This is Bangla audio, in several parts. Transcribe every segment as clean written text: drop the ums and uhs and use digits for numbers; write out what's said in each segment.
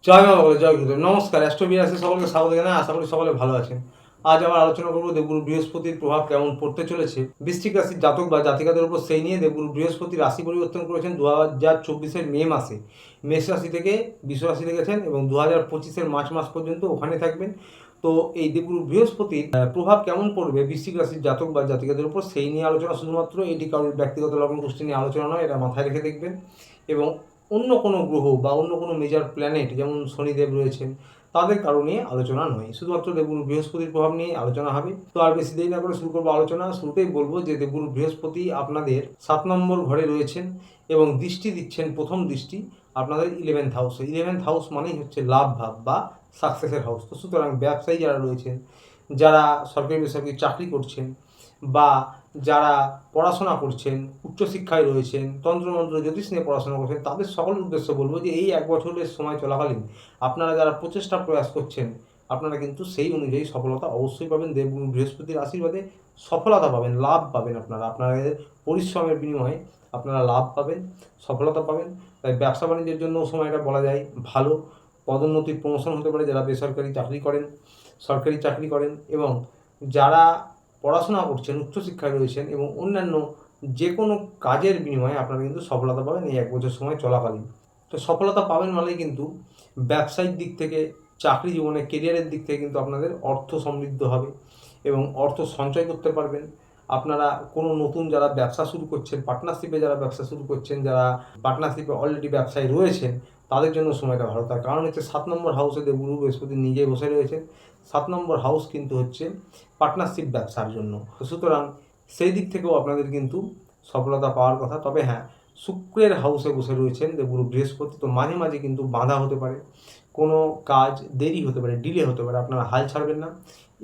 জয় মা বলে জয় গুরুদেব। নমস্কার, অ্যাস্ট্রোবিয়াসে সকলকে স্বাগত জানাই। আশা করি সকলে ভালো আছেন। আজ আমরা আলোচনা করব দেবগুরু বৃহস্পতির প্রভাব কেমন পড়তে চলেছে বৃশ্চিক রাশির জাতক বা জাতিকাদের উপর, সেই নিয়ে। দেবগুরু বৃহস্পতি রাশি পরিবর্তন করেছেন 2024-এর মে মাসে। মেষ রাশি থেকে বৃষ রাশিতে গেছেন এবং 2025-এর মার্চ মাস পর্যন্ত ওখানে থাকবেন। তো এই দেবগুরু বৃহস্পতির প্রভাব কেমন পড়বে বৃশ্চিক রাশির জাতক বা জাতিকাদের উপর, সেই নিয়ে আলোচনা। শুধুমাত্র এটি কারোর ব্যক্তিগত লগ্ন গোষ্ঠী নিয়ে আলোচনা নয়, এটা মাথায় রেখে দেখবেন। এবং অন্য কোনো গ্রহ বা অন্য কোনো মেজর প্ল্যানেট, যেমন শনিদেব রয়েছেন, তাদের কারণে আলোচনা নয়, শুধুমাত্র দেবগুরু বৃহস্পতির প্রভাব নিয়ে আলোচনা হবে। তো আর বেশি দেরি না করে শুরু করবো আলোচনা। শুরুতেই বলবো যে দেবগুরু বৃহস্পতি আপনাদের 7 নম্বর ঘরে রয়েছেন এবং দৃষ্টি দিচ্ছেন, প্রথম দৃষ্টি আপনাদের 11th হাউসে। 11th হাউস মানেই হচ্ছে লাভ ভাব বা সাকসেসের হাউস। তো সুতরাং ব্যবসায়ী যারা রয়েছেন, যারা সরকারি বেসরকারি চাকরি করছেন, বা যারা পড়াশোনা করছেন, উচ্চশিক্ষায় রয়েছেন, তন্ত্রমন্ত্র জ্যোতিষ নিয়ে পড়াশোনা করছেন, তাদের সকলের উদ্দেশ্যে বলবো যে এই 1 বছরের সময় চলাকালীন আপনারা যারা প্রচেষ্টা প্রয়াস করছেন, আপনারা কিন্তু সেই অনুযায়ী সফলতা অবশ্যই পাবেন। দেবগুরু বৃহস্পতির আশীর্বাদে সফলতা পাবেন, লাভ পাবেন। আপনাদের পরিশ্রমের বিনিময়ে আপনারা লাভ পাবেন, সফলতা পাবেন। তাই ব্যবসা বাণিজ্যের জন্য সময়টা বলা যায় ভালো। পদোন্নতির প্রমোশন হতে পারে যারা বেসরকারি চাকরি করেন, সরকারি চাকরি করেন, এবং যারা পড়াশোনা করছেন, উচ্চশিক্ষায় রয়েছেন, এবং অন্যান্য যে কোনো কাজের বিনিময়ে আপনারা কিন্তু সফলতা পাবেন এই 1 বছর সময় চলাকালীন। তো সফলতা পাবেন মানেই কিন্তু ব্যবসায়িক দিক থেকে, চাকরি জীবনে, কেরিয়ারের দিক থেকে কিন্তু আপনাদের অর্থ সমৃদ্ধ হবে এবং অর্থ সঞ্চয় করতে পারবেন। আপনারা কোনো নতুন যারা ব্যবসা শুরু করছেন, পার্টনারশিপে যারা ব্যবসা শুরু করছেন, যারা পার্টনারশিপে অলরেডি ব্যবসায় রয়েছেন, তাদের জন্য সময়টা ভালো। তার কারণ হচ্ছে 7 নম্বর হাউসে দেবগুরু বৃহস্পতি নিজে বসে রয়েছেন। 7 নম্বর হাউস কিন্তু হচ্ছে পার্টনারশিপ ব্যবসার জন্য। তো সুতরাং সেই দিক থেকেও আপনাদের কিন্তু সফলতা পাওয়ার কথা। তবে হ্যাঁ, শুক্রের হাউসে বসে রয়েছেন দেবগুরু বৃহস্পতি, তো মাঝে মাঝে কিন্তু বাধা হতে পারে, কোনো কাজ দেরি হতে পারে, ডিলে হতে পারে। আপনারা হাল ছাড়বেন না।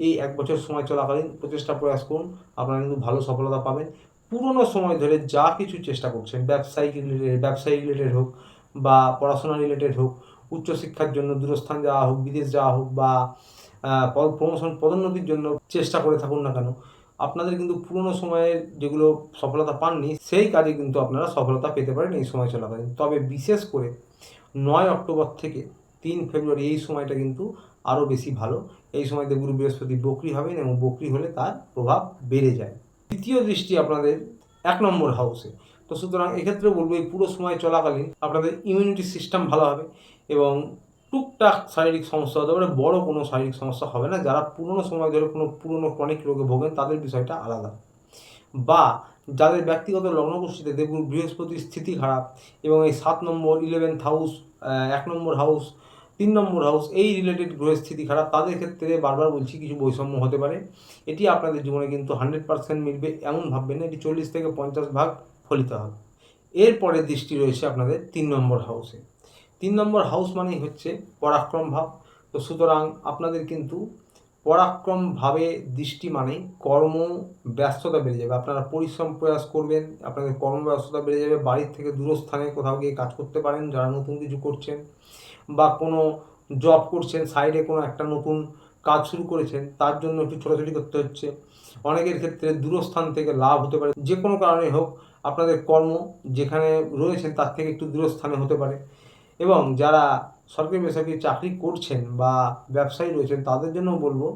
এই 1 বছর সময় চলাকালীন প্রচেষ্টা প্রয়াস করুন, আপনারা কিন্তু ভালো সফলতা পাবেন। পুরনো সময় ধরে যা কিছু চেষ্টা করছেন, ব্যবসায়ী রিলেটেড হোক বা পড়াশোনা রিলেটেড হোক, উচ্চশিক্ষার জন্য দূরস্থান যাওয়া হোক, বিদেশ যাওয়া হোক, বা প্রমোশন পদোন্নতির জন্য চেষ্টা করে থাকুন না কেন, আপনাদের কিন্তু পুরনো সময়ের যেগুলো সফলতা পাননি, সেই কাজে কিন্তু আপনারা সফলতা পেতে পারেন এই সময় চলাকালীন। তবে বিশেষ করে 9 অক্টোবর থেকে 3 ফেব্রুয়ারি এই সময়টা কিন্তু আরও বেশি ভালো। এই সময় দেবগুরু বৃহস্পতি বক্রী হবেন এবং বক্রী হলে তার প্রভাব বেড়ে যায়। দ্বিতীয় দৃষ্টি আপনাদের 1 নম্বর হাউসে। তো সুতরাং এক্ষেত্রে বলবো এই পুরো সময় চলাকালীন আপনাদের ইমিউনিটি সিস্টেম ভালো হবে এবং টুকটাক শারীরিক সমস্যা হতে পারে, বড় কোনো শারীরিক সমস্যা হবে না। যারা পুরনো সময় ধরে কোনো পুরনো ক্রনিক রোগে ভোগেন, তাদের বিষয়টা আলাদা। বা যাদের ব্যক্তিগত লগ্নকুষ্ঠিতে দেবগুরু বৃহস্পতির স্থিতি খারাপ এবং এই 7 নম্বর, 11th হাউস, 1 নম্বর হাউস, 3 নম্বর হাউস, এই রিলেটেড গ্রহের স্থিতি খারাপ, তাদের ক্ষেত্রে বারবার বলছি কিছু বৈষম্য হতে পারে। এটি আপনাদের জীবনে কিন্তু 100% মিলবে এমন ভাববেন না, এটি 40 থেকে 50 ভাগ ফলিত হবে। এরপরে দৃষ্টি রয়েছে আপনাদের 3 নম্বর হাউসে। 3 নম্বর হাউস মানেই হচ্ছে পরাক্রম ভাব। তো সুতরাং আপনাদের কিন্তু পরাক্রমভাবে দৃষ্টি মানেই কর্ম ব্যস্ততা বেড়ে যাবে। আপনারা পরিশ্রম প্রয়াস করবেন, আপনাদের কর্মব্যস্ততা বেড়ে যাবে। বাড়ির থেকে দূরস্থানে কোথাও গিয়ে কাজ করতে পারেন যারা নতুন কিছু করছেন, বা কোনো জব করছেন, সাইডে কোনো একটা নতুন কাজ শুরু করেছেন, তার জন্য একটু ছোটাছুটি করতে হচ্ছে। অনেকের ক্ষেত্রে দূরস্থান থেকে লাভ হতে পারে, যে কোনো কারণে হোক। আপনাদের কর্ম যেখানে রয়েছেন তার থেকে একটু দূরস্থানে হতে পারে। এবং যারা সরকারি বেসরকারি চাকরি করছেন বা ব্যবসায়ী রয়েছেন, তাদের জন্য বলবো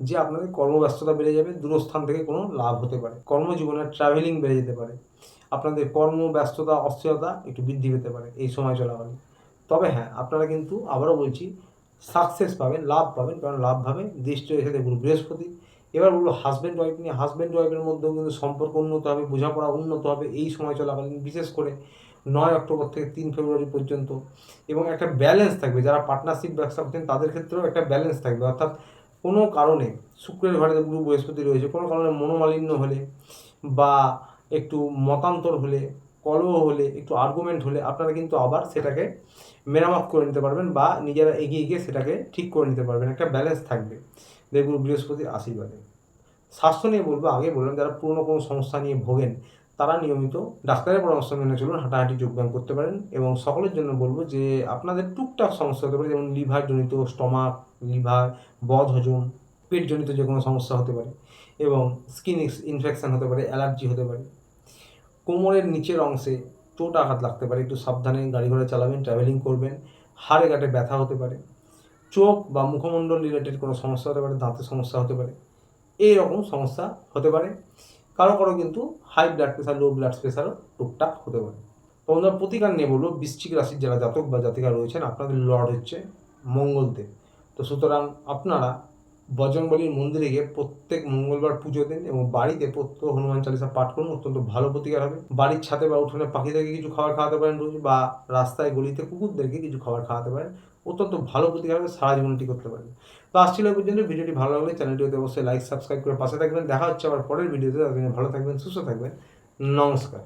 যে আপনাদের কর্মব্যস্ততা বেড়ে যাবে, দূরস্থান থেকে কোনো লাভ হতে পারে, কর্মজীবনে ট্রাভেলিং বেড়ে যেতে পারে, আপনাদের কর্মব্যস্ততা, অস্থিরতা একটু বৃদ্ধি পেতে পারে এই সময় চলাকালীন। তবে হ্যাঁ, আপনারা কিন্তু আবারও বলছি সাকসেস পাবেন, লাভ পাবেন, কারণ লাভ ভাবে দৃষ্টি রেখে দেখুন বৃহস্পতি। এবার বলবো হাজব্যান্ড ওয়াইফ নিয়ে। হাজব্যান্ড ওয়াইফের মধ্যেও কিন্তু সম্পর্ক উন্নত হবে, বোঝাপড়া উন্নত হবে এই সময় চলাকালীন, বিশেষ করে 9 অক্টোবর থেকে 3 ফেব্রুয়ারি পর্যন্ত। এবং একটা ব্যালেন্স থাকবে, যারা পার্টনারশিপ ব্যবসা করছেন তাদের ক্ষেত্রেও একটা ব্যালেন্স থাকবে। অর্থাৎ কোনো কারণে শুক্রের ঘরে গুরু বৃহস্পতি রয়েছে, কোনো কারণে মনোমালিন্য হলে বা একটু মতান্তর হলে, কলহ হলে, একটু আর্গুমেন্ট হলে, আপনারা কিন্তু আবার সেটাকে মেরামত করে নিতে পারবেন বা নিজেরা এগিয়ে গিয়ে সেটাকে ঠিক করে নিতে পারবেন। একটা ব্যালেন্স থাকবে দেবগুরু বৃহস্পতির আশীর্বাদে। স্বাস্থ্য নিয়ে বলবো, আগে বললাম যারা পুরনো কোনো সমস্যা নিয়ে ভোগেন, তারা নিয়মিত ডাক্তারের পরামর্শ মেনে চলুন, হাঁটাহাঁটি, যোগব্যায়াম করতে পারেন। এবং সকলের জন্য বলবো যে আপনাদের টুকটাক সমস্যা হতে পারে, যেমন লিভারজনিত, স্টমাক, লিভার, বদহজম, পেটজনিত যে কোনো সমস্যা হতে পারে, এবং স্কিন ইনফেকশান হতে পারে, অ্যালার্জি হতে পারে। কোমরের নিচের অংশে চোট আঘাত লাগতে পারে, একটু সাবধানে গাড়ি ঘোড়া চালাবেন, ট্রাভেলিং করবেন। হাড়ে গাঁটে ব্যথা হতে পারে, চোখ বা মুখমণ্ডল রিলেটেড কোনো সমস্যা হতে পারে, দাঁতের সমস্যা হতে পারে, এই রকম সমস্যা হতে পারে। কারো কারো কিন্তু high blood pressure, low blood প্রেশারও টুকটাক হতে পারে। তো বন্ধুরা, প্রতিকার নিয়ে বলবো, বৃশ্চিক রাশির যারা জাতক বা জাতিকা রয়েছেন, আপনাদের লর্ড হচ্ছে মঙ্গলদেব। তো সুতরাং আপনারা বজরংবলীর মন্দিরে গিয়ে প্রত্যেক মঙ্গলবার পুজো দিন এবং বাড়িতে প্রত্যহ হনুমান চালিসা পাঠ করুন, অত্যন্ত ভালো প্রতিকার হবে। বাড়ির ছাদে বা উঠোনে পাখিদেরকে কিছু খাবার খাওয়াতে পারেন রোজ, বা রাস্তায় গলিতে কুকুরদেরকে কিছু খাবার খাওয়াতে পারেন, অত্যন্ত ভালো প্রতিকার হবে, সারা জীবনটি করতে পারেন। তো আসছিল এই পর্যন্ত। ভিডিওটি ভালো লাগলে চ্যানেলটিতে অবশ্যই লাইক সাবস্ক্রাইব করে পাশে থাকবেন। দেখা হচ্ছে আবার পরের ভিডিওতে। ভালো থাকবেন, সুস্থ থাকবেন, নমস্কার।